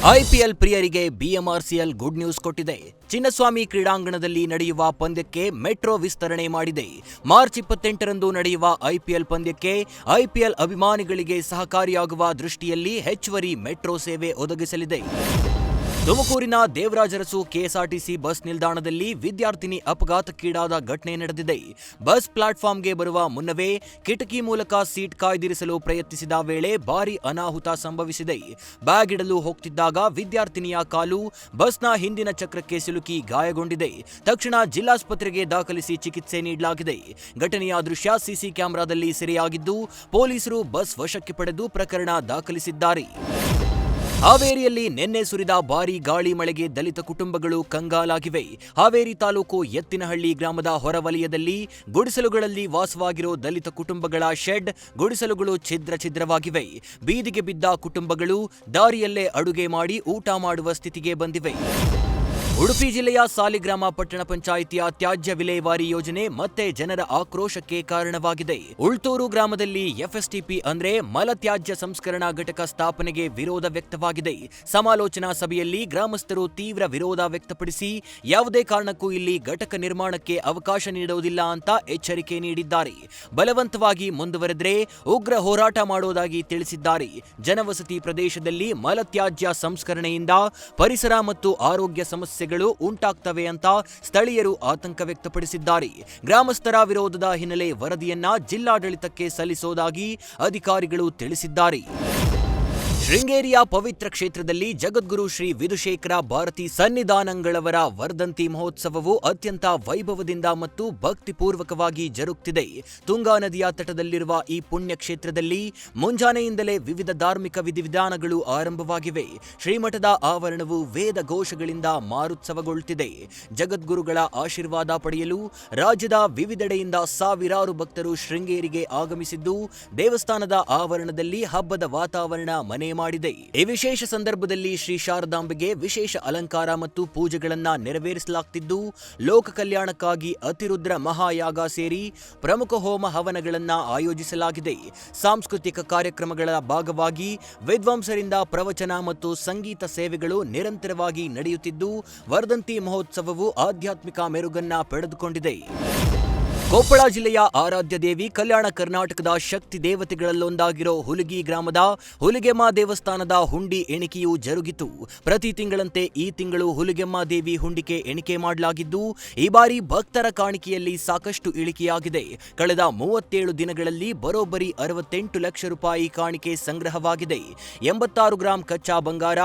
IPL ಪ್ರಿಯರಿಗೆ BMRCL good news ಕೊಟ್ಟಿದೆ. ಚಿನ್ನಸ್ವಾಮಿ ಕ್ರೀಡಾಂಗಣದಲ್ಲಿ ನಡೆಯುವ ಪಂದ್ಯಕ್ಕೆ ಮೆಟ್ರೋ ವಿಸ್ತರಣೆ ಮಾಡಿದೆ. ಮಾರ್ಚ್ 28ರಂದು ನಡೆಯುವ ಐಪಿಎಲ್ ಪಂದ್ಯಕ್ಕೆ ಐಪಿಎಲ್ ಅಭಿಮಾನಿಗಳಿಗೆ ಸಹಕಾರಿಯಾಗುವ ದೃಷ್ಟಿಯಲ್ಲಿ ಹೆಚ್ಚುವರಿ ಮೆಟ್ರೋ ಸೇವೆ ಒದಗಿಸಲಿದೆ. ತುಮಕೂರಿನ ದೇವರಾಜರಸು ಕೆಎಸ್ಆರ್ಟಿಸಿ ಬಸ್ ನಿಲ್ದಾಣದಲ್ಲಿ ವಿದ್ಯಾರ್ಥಿನಿ ಅಪಘಾತಕ್ಕೀಡಾದ ಘಟನೆ ನಡೆದಿದೆ. ಬಸ್ ಪ್ಲಾಟ್ಫಾರ್ಮ್ಗೆ ಬರುವ ಮುನ್ನವೇ ಕಿಟಕಿ ಮೂಲಕ ಸೀಟ್ ಕಾಯ್ದಿರಿಸಲು ಪ್ರಯತ್ನಿಸಿದ ವೇಳೆ ಭಾರೀ ಅನಾಹುತ ಸಂಭವಿಸಿದೆ. ಬ್ಯಾಗ್ ಇಡಲು ಹೋಗ್ತಿದ್ದಾಗ ವಿದ್ಯಾರ್ಥಿನಿಯ ಕಾಲು ಬಸ್ನ ಹಿಂದಿನ ಚಕ್ರಕ್ಕೆ ಸಿಲುಕಿ ಗಾಯಗೊಂಡಿದೆ. ತಕ್ಷಣ ಜಿಲ್ಲಾಸ್ಪತ್ರೆಗೆ ದಾಖಲಿಸಿ ಚಿಕಿತ್ಸೆ ನೀಡಲಾಗಿದೆ. ಘಟನೆಯ ದೃಶ್ಯ ಸಿಸಿ ಕ್ಯಾಮೆರಾದಲ್ಲಿ ಸೆರೆಯಾಗಿದ್ದು ಪೊಲೀಸರು ಬಸ್ ವಶಕ್ಕೆ ಪಡೆದು ಪ್ರಕರಣ ದಾಖಲಿಸಿದ್ದಾರೆ. ಹಾವೇರಿಯಲ್ಲಿ ನಿನ್ನೆ ಸುರಿದ ಭಾರೀ ಗಾಳಿ ಮಳೆಗೆ ದಲಿತ ಕುಟುಂಬಗಳು ಕಂಗಾಲಾಗಿವೆ. ಹಾವೇರಿ ತಾಲೂಕು ಎತ್ತಿನಹಳ್ಳಿ ಗ್ರಾಮದ ಹೊರವಲಯದಲ್ಲಿ ಗುಡಿಸಲುಗಳಲ್ಲಿ ವಾಸವಾಗಿರೋ ದಲಿತ ಕುಟುಂಬಗಳ ಶೆಡ್ ಗುಡಿಸಲುಗಳು ಛಿದ್ರವಾಗಿವೆ. ಬೀದಿಗೆ ಬಿದ್ದ ಕುಟುಂಬಗಳು ದಾರಿಯಲ್ಲೇ ಅಡುಗೆ ಮಾಡಿ ಊಟ ಮಾಡುವ ಸ್ಥಿತಿಗೆ ಬಂದಿವೆ. ಉಡುಪಿ ಜಿಲ್ಲೆಯ ಸಾಲಿಗ್ರಾಮ ಪಟ್ಟಣ ಪಂಚಾಯಿತಿಯ ತ್ಯಾಜ್ಯ ವಿಲೇವಾರಿ ಯೋಜನೆ ಮತ್ತೆ ಜನರ ಆಕ್ರೋಶಕ್ಕೆ ಕಾರಣವಾಗಿದೆ. ಉಳ್ತೂರು ಗ್ರಾಮದಲ್ಲಿ ಎಫ್ಎಸ್ಟಿಪಿ ಅಂದ್ರೆ ಮಲತ್ಯಾಜ್ಯ ಸಂಸ್ಕರಣಾ ಘಟಕ ಸ್ಥಾಪನೆಗೆ ವಿರೋಧ ವ್ಯಕ್ತವಾಗಿದೆ. ಸಮಾಲೋಚನಾ ಸಭೆಯಲ್ಲಿ ಗ್ರಾಮಸ್ಥರು ತೀವ್ರ ವಿರೋಧ ವ್ಯಕ್ತಪಡಿಸಿ ಯಾವುದೇ ಕಾರಣಕ್ಕೂ ಇಲ್ಲಿ ಘಟಕ ನಿರ್ಮಾಣಕ್ಕೆ ಅವಕಾಶ ನೀಡುವುದಿಲ್ಲ ಅಂತ ಎಚ್ಚರಿಕೆ ನೀಡಿದ್ದಾರೆ. ಬಲವಂತವಾಗಿ ಮುಂದುವರೆದರೆ ಉಗ್ರ ಹೋರಾಟ ಮಾಡೋದಾಗಿ ತಿಳಿಸಿದ್ದಾರೆ. ಜನವಸತಿ ಪ್ರದೇಶದಲ್ಲಿ ಮಲತ್ಯಾಜ್ಯ ಸಂಸ್ಕರಣೆಯಿಂದ ಪರಿಸರ ಮತ್ತು ಆರೋಗ್ಯ ಸಮಸ್ಯೆಗಳು ಉಂಟಾಗ್ತವೆ ಅಂತ ಸ್ಥಳೀಯರು ಆತಂಕ ವ್ಯಕ್ತಪಡಿಸಿದ್ದಾರೆ. ಗ್ರಾಮಸ್ಥರ ವಿರೋಧದ ಹಿನ್ನೆಲೆ ವರದಿಯನ್ನ ಜಿಲ್ಲಾಡಳಿತಕ್ಕೆ ಸಲ್ಲಿಸುವುದಾಗಿ ಅಧಿಕಾರಿಗಳು ತಿಳಿಸಿದ್ದಾರೆ. ಶೃಂಗೇರಿಯ ಪವಿತ್ರ ಕ್ಷೇತ್ರದಲ್ಲಿ ಜಗದ್ಗುರು ಶ್ರೀ ವಿಧುಶೇಖರ ಭಾರತಿ ಸನ್ನಿಧಾನಂಗಳವರ ವರ್ಧಂತಿ ಮಹೋತ್ಸವವು ಅತ್ಯಂತ ವೈಭವದಿಂದ ಮತ್ತು ಭಕ್ತಿಪೂರ್ವಕವಾಗಿ ಜರುಗುತ್ತಿದೆ. ತುಂಗಾ ನದಿಯ ತಟದಲ್ಲಿರುವ ಈ ಪುಣ್ಯ ಕ್ಷೇತ್ರದಲ್ಲಿ ಮುಂಜಾನೆಯಿಂದಲೇ ವಿವಿಧ ಧಾರ್ಮಿಕ ವಿಧಿವಿಧಾನಗಳು ಆರಂಭವಾಗಿವೆ. ಶ್ರೀಮಠದ ಆವರಣವು ವೇದ ಘೋಷಗಳಿಂದ ಮಾರುತ್ಸವಗೊಳ್ಳುತ್ತಿದೆ. ಜಗದ್ಗುರುಗಳ ಆಶೀರ್ವಾದ ಪಡೆಯಲು ರಾಜ್ಯದ ವಿವಿಧೆಡೆಯಿಂದ ಸಾವಿರಾರು ಭಕ್ತರು ಶೃಂಗೇರಿಗೆ ಆಗಮಿಸಿದ್ದು ದೇವಸ್ಥಾನದ ಆವರಣದಲ್ಲಿ ಹಬ್ಬದ ವಾತಾವರಣ ಮನೆ ಮಾಡಿದೆ. ಈ ವಿಶೇಷ ಸಂದರ್ಭದಲ್ಲಿ ಶ್ರೀ ಶಾರದಾಂಬೆಗೆ ವಿಶೇಷ ಅಲಂಕಾರ ಮತ್ತು ಪೂಜೆಗಳನ್ನ ನೆರವೇರಿಸಲಾಗುತ್ತಿದ್ದು ಲೋಕ ಕಲ್ಯಾಣಕ್ಕಾಗಿ ಅತಿರುದ್ರ ಮಹಾಯಾಗ ಸೇರಿ ಪ್ರಮುಖ ಹೋಮ ಹವನಗಳನ್ನ ಆಯೋಜಿಸಲಾಗಿದೆ. ಸಾಂಸ್ಕೃತಿಕ ಕಾರ್ಯಕ್ರಮಗಳ ಭಾಗವಾಗಿ ವಿದ್ವಾಂಸರಿಂದ ಪ್ರವಚನ ಮತ್ತು ಸಂಗೀತ ಸೇವೆಗಳು ನಿರಂತರವಾಗಿ ನಡೆಯುತ್ತಿದ್ದು ವರ್ಧಂತಿ ಮಹೋತ್ಸವವು ಆಧ್ಯಾತ್ಮಿಕ ಮೆರುಗನ್ನ ಪಡೆದುಕೊಂಡಿದೆ. ಕೊಪ್ಪಳ ಜಿಲ್ಲೆಯ ಆರಾಧ್ಯ ದೇವಿ ಕಲ್ಯಾಣ ಕರ್ನಾಟಕದ ಶಕ್ತಿ ದೇವತೆಗಳಲ್ಲೊಂದಾಗಿರೋ ಹುಲಿಗಿ ಗ್ರಾಮದ ಹುಲಿಗೆಮ್ಮ ದೇವಸ್ಥಾನದ ಹುಂಡಿ ಎಣಿಕೆಯು ಜರುಗಿತು. ಪ್ರತಿ ತಿಂಗಳಂತೆ ಈ ತಿಂಗಳು ಹುಲಿಗೆಮ್ಮ ದೇವಿ ಹುಂಡಿಕೆ ಎಣಿಕೆ ಮಾಡಲಾಗಿದ್ದು ಈ ಬಾರಿ ಭಕ್ತರ ಕಾಣಿಕೆಯಲ್ಲಿ ಸಾಕಷ್ಟು ಇಳಿಕೆಯಾಗಿದೆ. ಕಳೆದ 37 ದಿನಗಳಲ್ಲಿ ಬರೋಬ್ಬರಿ 68 ಲಕ್ಷ ರೂಪಾಯಿ ಕಾಣಿಕೆ ಸಂಗ್ರಹವಾಗಿದೆ. 86 ಗ್ರಾಂ ಕಚ್ಚಾ ಬಂಗಾರ,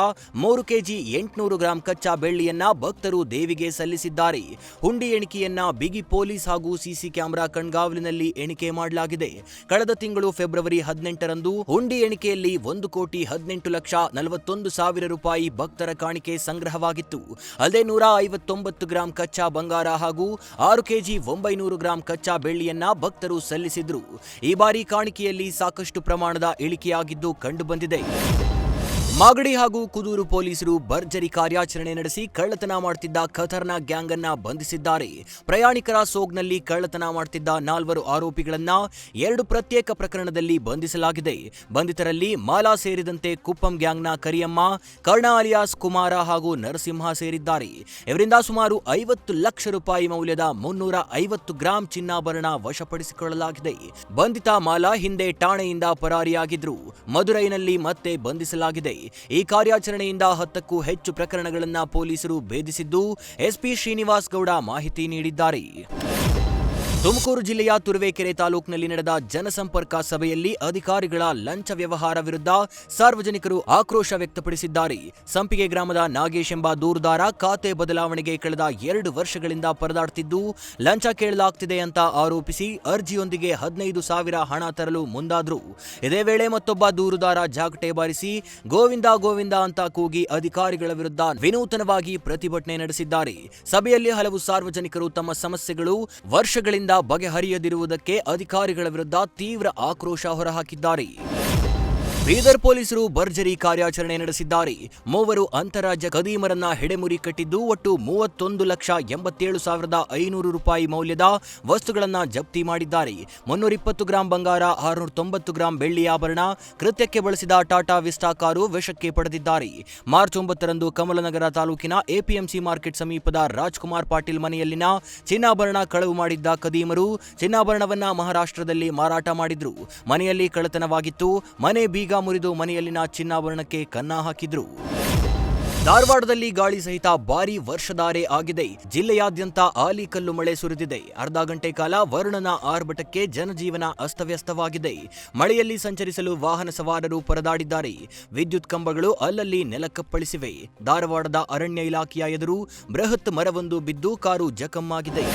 3 ಕೆಜಿ 800 ಗ್ರಾಂ ಕಚ್ಚಾ ಬೆಳ್ಳಿಯನ್ನ ಭಕ್ತರು ದೇವಿಗೆ ಸಲ್ಲಿಸಿದ್ದಾರೆ. ಹುಂಡಿ ಎಣಿಕೆಯನ್ನ ಬಿಗಿ ಪೊಲೀಸ್ ಹಾಗೂ ಸಿಸಿ ಕ್ಯಾಮೆರಾ ಕಣ್ಗಾವಲಿನಲ್ಲಿ ಎಣಿಕೆ ಮಾಡಲಾಗಿದೆ. ಕಳೆದ ತಿಂಗಳು ಫೆಬ್ರವರಿ 18ರಂದು ಹುಂಡಿ ಎಣಿಕೆಯಲ್ಲಿ 1,18,41,000 ರೂಪಾಯಿ ಭಕ್ತರ ಕಾಣಿಕೆ ಸಂಗ್ರಹವಾಗಿತ್ತು. ಅಲ್ಲದೆ 159 ಗ್ರಾಂ ಕಚ್ಚಾ ಬಂಗಾರ ಹಾಗೂ 6 ಕೆಜಿ 900 ಗ್ರಾಂ ಕಚ್ಚಾ ಬೆಳ್ಳಿಯನ್ನ ಭಕ್ತರು ಸಲ್ಲಿಸಿದ್ರು. ಈ ಬಾರಿ ಕಾಣಿಕೆಯಲ್ಲಿ ಸಾಕಷ್ಟು ಪ್ರಮಾಣದ ಇಳಿಕೆಯಾಗಿದ್ದು ಕಂಡುಬಂದಿದೆ. ಮಾಗಡಿ ಹಾಗೂ ಕುದೂರು ಪೊಲೀಸರು ಭರ್ಜರಿ ಕಾರ್ಯಾಚರಣೆ ನಡೆಸಿ ಕಳ್ಳತನ ಮಾಡುತ್ತಿದ್ದ ಖತರ್ನಾಕ್ ಗ್ಯಾಂಗ್ ಅನ್ನ ಬಂಧಿಸಿದ್ದಾರೆ. ಪ್ರಯಾಣಿಕರ ಸೋಗ್ನಲ್ಲಿ ಕಳ್ಳತನ ಮಾಡುತ್ತಿದ್ದ 4 ಆರೋಪಿಗಳನ್ನ 2 ಪ್ರತ್ಯೇಕ ಪ್ರಕರಣದಲ್ಲಿ ಬಂಧಿಸಲಾಗಿದೆ. ಬಂಧಿತರಲ್ಲಿ ಮಾಲಾ ಸೇರಿದಂತೆ ಕುಪ್ಪಂ ಗ್ಯಾಂಗ್ನ ಕರಿಯಮ್ಮ, ಕರ್ಣ ಅಲಿಯಾಸ್ ಕುಮಾರ ಹಾಗೂ ನರಸಿಂಹ ಸೇರಿದ್ದಾರೆ. ಇವರಿಂದ ಸುಮಾರು 50 ಲಕ್ಷ ರೂಪಾಯಿ ಮೌಲ್ಯದ 350 ಗ್ರಾಂ ಚಿನ್ನಾಭರಣ ವಶಪಡಿಸಿಕೊಳ್ಳಲಾಗಿದೆ. ಬಂಧಿತ ಮಾಲಾ ಹಿಂದೆ ಠಾಣೆಯಿಂದ ಪರಾರಿಯಾಗಿದ್ರು. ಮದುರೈನಲ್ಲಿ ಮತ್ತೆ ಬಂಧಿಸಲಾಗಿದೆ. ಈ ಕಾರ್ಯಾಚರಣೆಯಿಂದ 10ಕ್ಕೂ ಹೆಚ್ಚು ಪ್ರಕರಣಗಳನ್ನು ಪೊಲೀಸರು ಭೇದಿಸಿದ್ದು ಎಸ್ಪಿ ಶ್ರೀನಿವಾಸ್ ಗೌಡ ಮಾಹಿತಿ ನೀಡಿದ್ದಾರೆ. ತುಮಕೂರು ಜಿಲ್ಲೆಯ ತುರುವೇಕೆರೆ ತಾಲೂಕಿನಲ್ಲಿ ನಡೆದ ಜನಸಂಪರ್ಕ ಸಭೆಯಲ್ಲಿ ಅಧಿಕಾರಿಗಳ ಲಂಚ ವ್ಯವಹಾರ ವಿರುದ್ಧ ಸಾರ್ವಜನಿಕರು ಆಕ್ರೋಶ ವ್ಯಕ್ತಪಡಿಸಿದ್ದಾರೆ. ಸಂಪಿಗೆ ಗ್ರಾಮದ ನಾಗೇಶ್ ಎಂಬ ದೂರುದಾರ ಖಾತೆ ಬದಲಾವಣೆಗೆ ಕಳೆದ 2 ವರ್ಷಗಳಿಂದ ಪರದಾಡುತ್ತಿದ್ದು ಲಂಚ ಕೇಳಲಾಗ್ತಿದೆ ಅಂತ ಆರೋಪಿಸಿ ಅರ್ಜಿಯೊಂದಿಗೆ 15,000 ಹಣ ತರಲು ಮುಂದಾದ್ರು. ಇದೇ ವೇಳೆ ಮತ್ತೊಬ್ಬ ದೂರುದಾರ ಜಾಗಟೆ ಬಾರಿಸಿ ಗೋವಿಂದ ಗೋವಿಂದ ಅಂತ ಕೂಗಿ ಅಧಿಕಾರಿಗಳ ವಿರುದ್ಧ ವಿನೂತನವಾಗಿ ಪ್ರತಿಭಟನೆ ನಡೆಸಿದ್ದಾರೆ. ಸಭೆಯಲ್ಲಿ ಹಲವು ಸಾರ್ವಜನಿಕರು ತಮ್ಮ ಸಮಸ್ಯೆಗಳು ವರ್ಷಗಳಿಂದ ಬಗೆಹರಿಯದಿರುವುದಕ್ಕೆ ಅಧಿಕಾರಿಗಳ ವಿರುದ್ಧ ತೀವ್ರ ಆಕ್ರೋಶ ಹೊರಹಾಕಿದ್ದಾರೆ. ಬೀದರ್ ಪೊಲೀಸರು ಭರ್ಜರಿ ಕಾರ್ಯಾಚರಣೆ ನಡೆಸಿದ್ದಾರೆ. ಮೂವರು ಅಂತಾರಾಜ್ಯ ಖದೀಮರನ್ನ ಹೆಡೆಮುರಿ ಕಟ್ಟಿದ್ದು ಒಟ್ಟು 31,87,500 ರೂಪಾಯಿ ಮೌಲ್ಯದ ವಸ್ತುಗಳನ್ನ ಜಪ್ತಿ ಮಾಡಿದ್ದಾರೆ. 320 ಗ್ರಾಂ ಬಂಗಾರ, 690 ಗ್ರಾಂ ಬೆಳ್ಳಿ ಆಭರಣ, ಕೃತ್ಯಕ್ಕೆ ಬಳಸಿದ ಟಾಟಾ ವಿಸ್ಟಾ ಕಾರು ವಶಕ್ಕೆ ಪಡೆದಿದ್ದಾರೆ. ಮಾರ್ಚ್ 9ರಂದು ಕಮಲನಗರ ತಾಲೂಕಿನ ಎಪಿಎಂಸಿ ಮಾರ್ಕೆಟ್ ಸಮೀಪದ ರಾಜ್ಕುಮಾರ್ ಪಾಟೀಲ್ ಮನೆಯಲ್ಲಿನ ಚಿನ್ನಾಭರಣ ಕಳವು ಮಾಡಿದ್ದ ಖದೀಮರು ಚಿನ್ನಾಭರಣವನ್ನ ಮಹಾರಾಷ್ಟ್ರದಲ್ಲಿ ಮಾರಾಟ ಮಾಡಿದ್ರು. ಮನೆಯಲ್ಲಿ ಕಳ್ಳತನವಾಗಿತ್ತು. ಮನೆ ಬೀಗ ಮುರಿದು ಮನೆಯಲ್ಲಿನ ಚಿನ್ನಾಭರಣಕ್ಕೆ ಕನ್ನ ಹಾಕಿದ್ರು. ಧಾರವಾಡದಲ್ಲಿ ಗಾಳಿ ಸಹಿತ ಭಾರೀ ವರ್ಷಧಾರೆ ಆಗಿದೆ. ಜಿಲ್ಲೆಯಾದ್ಯಂತ ಆಲಿಕಲ್ಲು ಮಳೆ ಸುರಿದಿದೆ. ಅರ್ಧ ಗಂಟೆ ಕಾಲ ವರುಣನ ಆರ್ಭಟಕ್ಕೆ ಜನಜೀವನ ಅಸ್ತವ್ಯಸ್ತವಾಗಿದೆ. ಮಳೆಯಲ್ಲಿ ಸಂಚರಿಸಲು ವಾಹನ ಸವಾರರು ಪರದಾಡಿದ್ದಾರೆ. ವಿದ್ಯುತ್ ಕಂಬಗಳು ಅಲ್ಲಲ್ಲಿ ನೆಲಕ್ಕಪ್ಪಳಿಸಿವೆ. ಧಾರವಾಡದ ಅರಣ್ಯ ಇಲಾಖೆಯ ಎದುರು ಬೃಹತ್ ಮರವೊಂದು ಬಿದ್ದು ಕಾರು ಜಖಂ ಆಗಿದೆ.